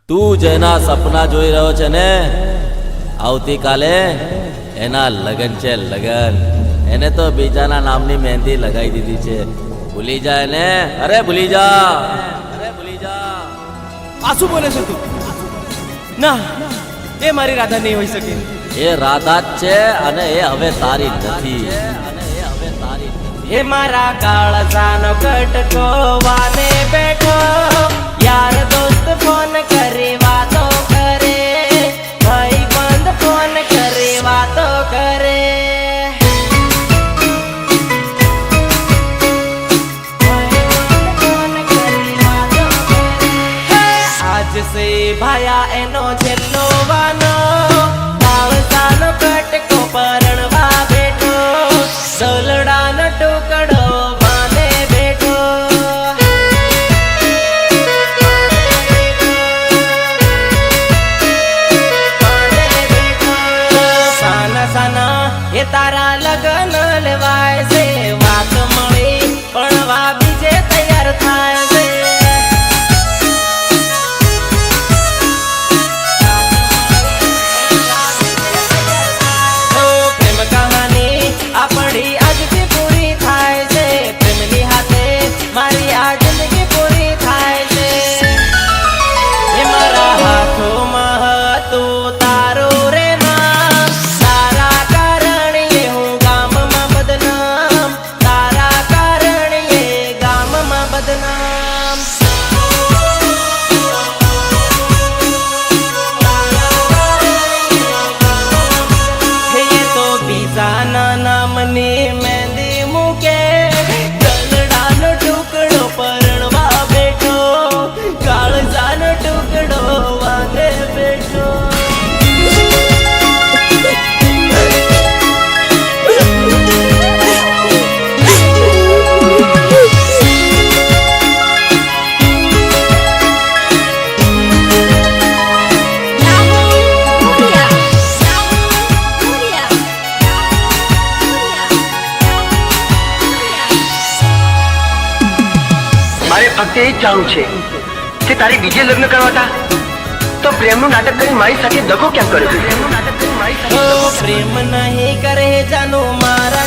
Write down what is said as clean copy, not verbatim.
તું જેના સપના જોઈ રહ્યો છે ને, આવતીકાલે એના લગન છે, લગન. એને તો બીજાના નામની મહેંદી લગાવી દીધી છે. ભૂલી જાય ને, અરે ભૂલી જા, અરે ભૂલી જા. આ શું બોલે છે તું? ના, એ મારી રાધા નહીં હોઈ શકે. એ રાધા જ છે અને એ હવે તારી નથી. એ મારા કાળજાનો કટકો વાને બેઠો, યાર દોસ્ત ફોન કરી વાતો કરે, ભાઈ બંધ ફોન કરી વાતો કરે. આજ સે ભાયા એનો છેલ્લો વાનો, કાળજાનો કટકો પરણવા બેઠો, સોલડાનો ટુકડો વાને બેઠો. સાના સાના એ તારા લગન લેવાય છે, વાત મળી પણ બીજે તૈયાર થાય છે. પ્રેમ કહાની આપણી આજથી પૂરી થાય છે, પ્રેમની હાથે મારી આ જિંદગી પૂરી થાય છે. એ મારા હાથોમાં હતું તારું રે નામ, તારા કારણે હું ગામમાં બદનામ, તારા કારણે ગામમાં બદનામ. એ તો બીજાના નામની મહેંદી મૂકે, ગલડાનો ટુકડો પરણવા બેઠો, કાળજાનો ટુકડો વાગે બેઠો. મારે ફક્ત એ જ જાણવું છે કે તારે બીજે લગ્ન કરવા હતા તો પ્રેમનું નાટક કરી મારી સાથે દગો કેમ કર્યો? પ્રેમ નહીં કરે જાનો મારા